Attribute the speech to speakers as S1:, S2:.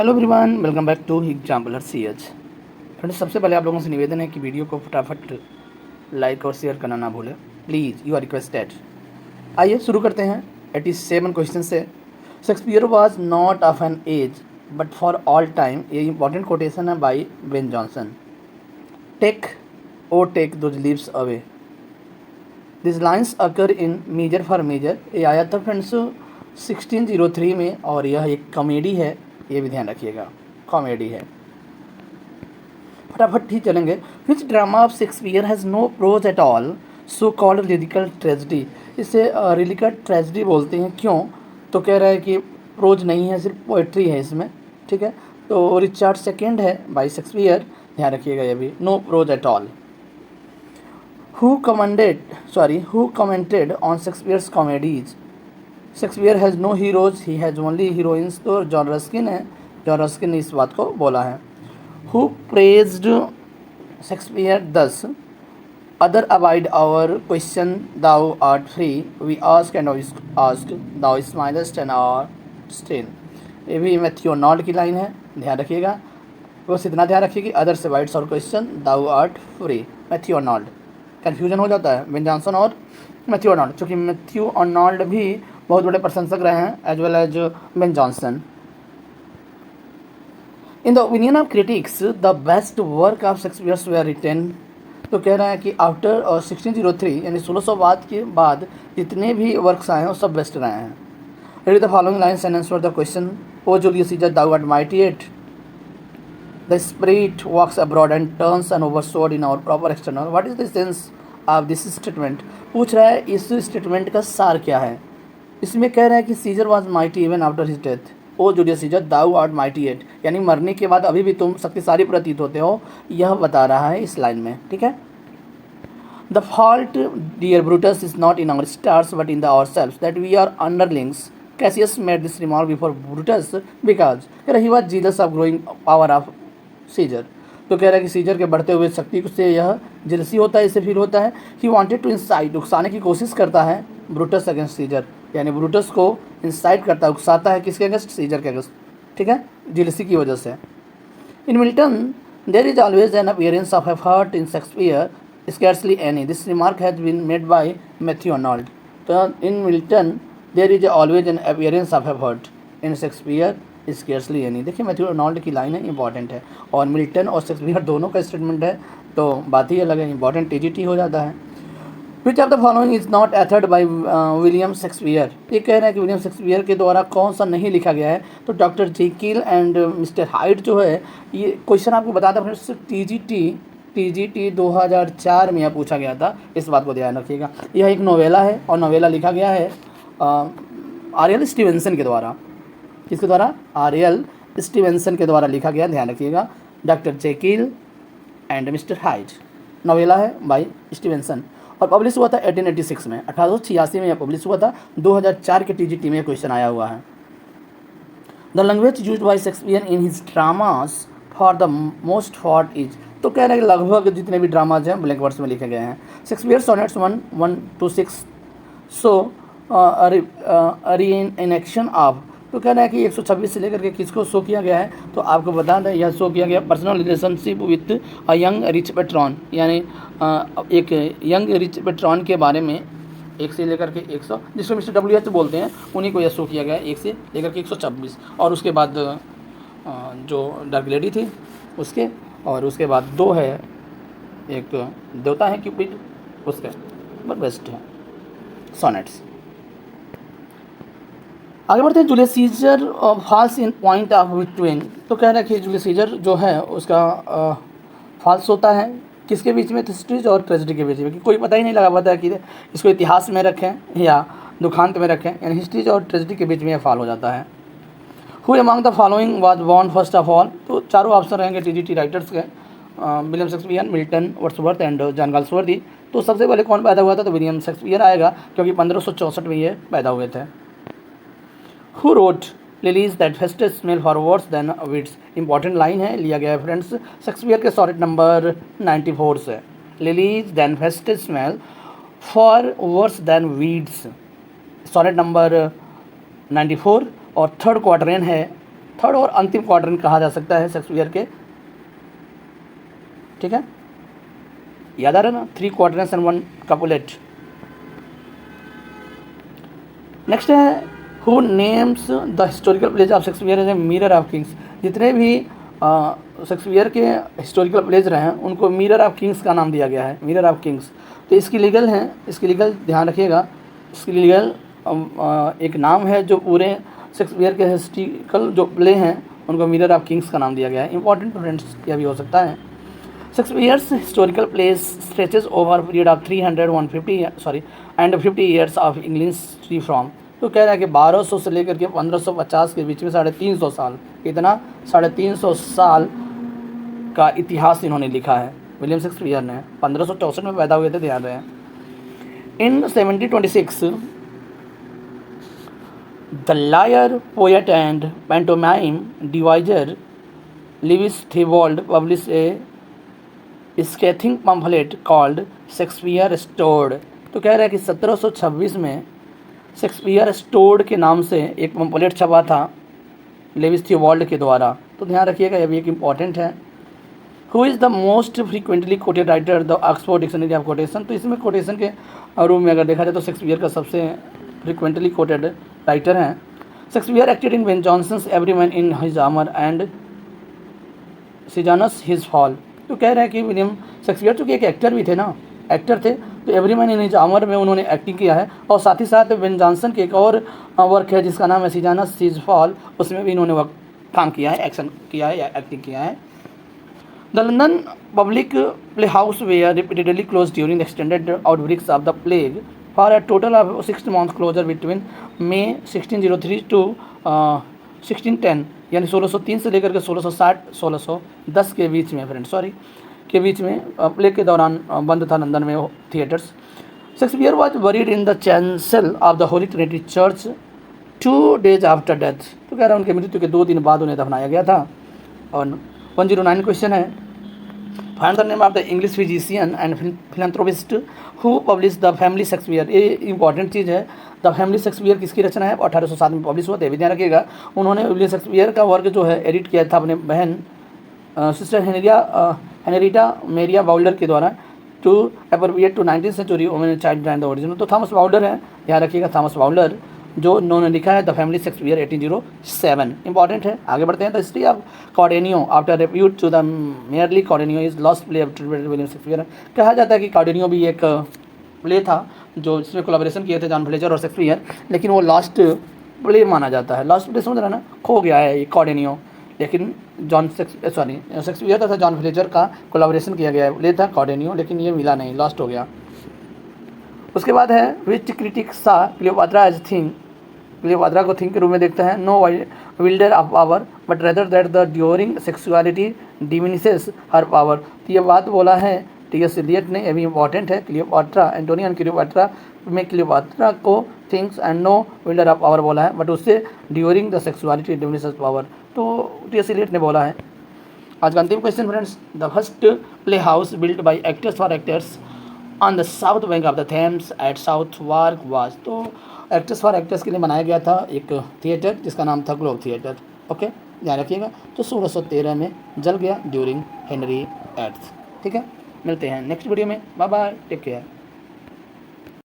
S1: Hello everyone, welcome back to exemplar CH। Friends, सबसे पहले आप लोगों से निवेदन है कि वीडियो को फटाफट लाइक और शेयर करना ना भूलें, प्लीज़, यू आर रिक्वेस्टेड। आइए शुरू करते हैं 87 क्वेश्चन से। Shakespeare was not of an age but for all time. ये इंपॉर्टेंट कोटेशन है by Ben Jonson. Take O take those leaves away, this lines occur in Measure for Measure. ये आया था फ्रेंड्स 1603 में, और यह एक कॉमेडी है, ये भी ध्यान रखिएगा, कॉमेडी है। फटाफट ठीक चलेंगे। Which drama of Shakespeare has no prose at all, so called lyrical tragedy. इसे लिरिकल ट्रेजिडी बोलते हैं, क्यों? तो कह रहा है कि प्रोज नहीं है, सिर्फ पोएट्री है इसमें, ठीक है। तो रिचर्ड सेकेंड है बाई शेक्सपियर, ध्यान रखिएगा ये भी, no prose at all. Who commented on Shakespeare's comedies? Shakespeare has no heroes, he has only heroines। तो जॉन रस्किन है, जॉन रस्किन ने इस बात को बोला है। Who praised Shakespeare thus? Other abide our question, thou art free, we ask and ask, thou smilest and art still। ये भी मैथ्यू आर्नोल्ड की लाइन है, ध्यान रखिएगा। बस इतना ध्यान रखिए कि other abides our question, thou art free. Matthew Arnold, confusion हो जाता है बेन जॉनसन और मैथ्यू आर्नोल्ड, क्योंकि मैथ्यू आर्नोल्ड भी बहुत बड़े प्रशंसक रहे हैं as well as Ben Jonson. In the opinion of critics the best work of Shakespeare's were written. तो कह रहे हैं कि आफ्टर 1603 यानी 1600 बाद के बाद जितने भी वर्क्स आए हैं वो सब बेस्ट रहे हैं। Read the following lines and answer the question. O Julius Caesar, thou art mighty yet, the spirit walks abroad and turns an oversword in our proper external। what is the sense of this statement? पूछ रहा है इस statement का सार क्या है। इसमें कह रहा है कि Caesar was mighty even after his death. O Julius Caesar, thou art mighty yet, यानी मरने के बाद अभी भी तुम शक्तिशाली प्रतीत होते हो, यह बता रहा है इस लाइन में, ठीक है। The fault dear Brutus is not in our stars but in the our self, that we are underlings. Cassius made this remark before Brutus because he was जीसस of growing power of Caesar. तो कह रहा है कि scissor के बढ़ते हुए शक्ति से यह जेलसी होता है, इसे फील होता है। ही वांटेड टू इंसाइट, उकसाने की कोशिश करता है ब्रूटस अगेंस्ट सीजर, यानी ब्रूटस को इंसाइट करता है, उकसाता है, किसके अगेंस्ट? सीजर के अगेंस्ट, ठीक है, जेलसी की वजह से। In Milton there is always an appearance of effort, in Shakespeare scarcely any. This remark has been made by Matthew Arnold. तो in Milton there is always an appearance of effort, in Shakespeare scarcely any. देखिए Matthew Arnold की line है, important है, और Milton और Shakespeare दोनों का statement है, तो बात ही अलग है, इंपॉर्टेंट TGT हो जाता है। Which of the following is not authored by William Shakespeare. ये कह रहे हैं कि विलियम शेक्सपियर के द्वारा कौन सा नहीं लिखा गया है। तो doctor Jekyll and mister hide जो है, ये क्वेश्चन आपको बताता है फ्रेंड्स, TGT 2004 में यह पूछा गया था, इस बात को ध्यान रखिएगा। यह एक नोवेला है, और नोवेला लिखा गया है आर.एल. स्टीवेंसन के द्वारा। किसके द्वारा? R.L. स्टीवेंसन के द्वारा लिखा गया, ध्यान रखिएगा। Doctor Jekyll and mister hide novella है बाय स्टीवेंसन, और पब्लिश हुआ था 1886 में, 1886 में यह पब्लिश हुआ था। 2004 के TGT में क्वेश्चन आया हुआ है। The language used by Shakespeare in his dramas for the most part is. तो कह रहे हैं कि लगभग जितने भी ड्रामाज हैं ब्लैक वर्ड्स में लिखे गए हैं। Shakespeare sonnets 1-1-6 so reenaction of. तो कह रहा है कि 126 से लेकर के किसको शो किया गया है, तो आपको बता दें यह शो किया गया personal relationship with a young rich patron, यानी एक यंग रिच पेट्रॉन के बारे में 1 से लेकर के 100, जिसको मिस्टर WH बोलते हैं, उन्हीं को यह शो किया गया है 1 से लेकर के 126। और उसके बाद जो डार्क लेडी थी उसके, और उसके बाद 2 है, एक देवता है क्यूपिड, उसके बट बेस्ट है सोनेट्स। आगे बढ़ते हैं। Julius Caesar falls in point of between. तो कह रहा है कि जूलियस सीजर जो है उसका फॉल्स होता है किसके बीच में? हिस्ट्रीज और ट्रेजिडी के बीच में, कि कोई पता ही नहीं लगा पाता है कि इसको इतिहास में रखें या दुखांत में रखें, यानी हिस्ट्रीज और ट्रेजिडी के बीच में यह फॉल हो जाता है। Who among the following was born first of all. तो चारों ऑप्शन रहेंगे TGT राइटर्स के, William Shakespeare, Milton, Wordsworth and John Galsworthy. तो सबसे पहले कौन पैदा हुआ था? तो विलियम शेक्सपियर आएगा, क्योंकि 1564 में ये पैदा हुए थे। Who wrote Lilies that festus smell for worse than weeds? Important line है, लिया गया है फ्रेंड्स शेक्सपियर के सोनेट नंबर 94 से। Lilies that festus smell for worse than weeds, sonnet number 94, और थर्ड क्वार्टरेन है थर्ड और अंतिम क्वाड्रेंट कहा जा सकता है शेक्सपियर के, ठीक है, याद आ रहा है ना, 3 क्वाड्रेंट्स एंड 1 कपुलेट। नेक्स्ट है who names the historical place of Shakespeare as a mirror of kings. जितने भी शेक्सपियर के हिस्टोरिकल प्लेस रहे हैं उनको मिरर ऑफ किंग्स का नाम दिया गया है, मिरर ऑफ किंग्स। तो इसकी लीगल है, इसकी लीगल ध्यान रखिएगा, इसकी लीगल एक नाम है जो पूरे शेक्सपियर के हिस्टोरिकल जो प्ले हैं उनको मिरर ऑफ किंग्स का नाम दिया गया है। इंपॉर्टेंट फ्रेंड्स यह भी हो सकता है। Shakespeare's historical place stretches over period of 350 and 50 years of English history from. तो कह रहा है कि 1200 से लेकर के 1550 के बीच में 350 साल, इतना 350 साल का इतिहास इन्होंने लिखा है विलियम शेक्सपियर ने। 1564 में पैदा हुए थे, ध्यान रहे। In 1726 the liar, poet and pantomime deviser Lewis Theobald publish a scathing pamphlet called Shakespeare stored. तो कह रहा है कि 1726 में शेक्सपियर स्टोर्ड के नाम से एक पम्फलेट छपा था लेविस थीबॉल्ड के द्वारा। तो ध्यान रखिएगा, यह भी एक इम्पॉर्टेंट है। Who is the most frequently quoted writer the Oxford dictionary of quotation. तो इसमें कोटेशन के रूम में अगर देखा जाए तो शेक्सपियर का सबसे फ्रीक्वेंटली कोटेड राइटर हैं। Shakespeare acted in Ben Jonson's Everyman in his armour and Sejanus his fall. तो कह रहे हैं कि विलियम शेक्सपियर चूँकि एक एक्टर भी थे ना, एक्टर थे, तो एवरीमैन इन हिज आर्मर में उन्होंने एक्टिंग किया है। और साथ ही साथ बेन जॉनसन के एक और वर्क है जिसका नाम है सीजानस हिज फॉल, उसमें भी इन्होंने वर्क काम किया है, एक्शन किया है या एक्टिंग किया है। The London public play house were repeatedly close during the extended outbreaks of the plague for a total of 6 months closure between May 1603 to 1610, यानी 1603 से लेकर के 1610 के बीच में के बीच में प्ले के दौरान बंद था लंदन में theatres. Shakespeare was buried in the chancel of the Holy Trinity church 2 days after death. तो कह रहा है उनके मृत्यु के 2 दिन बाद उन्हें दफनाया गया था। और 109 क्वेश्चन है, find the name of the English physician and philanthropist who publish the family Shakespeare. ये इंपॉर्टेंट चीज़ है, द फैमिली शेक्सपियर किसकी रचना है, 1807 में पब्लिश हुआ था। ध्यान रखिएगा, उन्होंने विलियम शेक्सपियर का वर्क जो है एडिट किया था अपने बहन सिस्टर हेनरिटा मेरिया बाउल्डर के द्वारा to appropriate to 19th century women child and the original. तो थॉमस बाउल्डर है, ध्यान रखिएगा, थॉमस बाउल्डर जो उन्होंने लिखा है द फैमिली शेक्सपियर 1807। इंपॉर्टेंट है। आगे बढ़ते हैं। The history of Cardenio after repute to the merely Cardenio is lost play of William Shakespeare. कहा जाता है कि कॉर्डेनियो भी एक प्ले था जो जिसमें कोलैबोरेशन किए थे जॉन फ्लेचर और शेक्सपियर, लेकिन वो लास्ट प्ले माना जाता है। लास्ट प्ले समझ रहे ना, खो गया है ये कॉर्डेनियो, लेकिन शेक्सपियर तथा जॉन फ्लेचर का कोलैबोरेशन किया गया है, प्ले था कॉर्डेनियो, लेकिन ये मिला नहीं, लॉस्ट हो गया। उसके बाद है which critic saw Cleopatra as thing. Cleopatra को थिंग के रूप में देखता है, no wielder of power but rather that the during sexuality diminishes her power. तो ये बात बोला है टी.एस. इलियट ने, ये भी इंपॉर्टेंट है। क्लियोपात्रा, एंटोनियन क्लियोपात्रा में क्लियोपात्रा को things and no wielder of power बोला है, बट उससे during the sexuality diminishes power, तो टी.एस. इलियट ने बोला है। आज का अंतिम question friends, the first play house built by actors for actors on the south bank of the Thames at Southwark was. तो एक्टर्स फॉर एक्टर्स के लिए बनाया गया था एक थिएटर जिसका नाम था ग्लोब थिएटर। ओके, ध्यान रखिएगा। तो 1613 में जल गया ड्यूरिंग हेनरी 8। ठीक है, मिलते हैं नेक्स्ट वीडियो में। Bye bye, take care.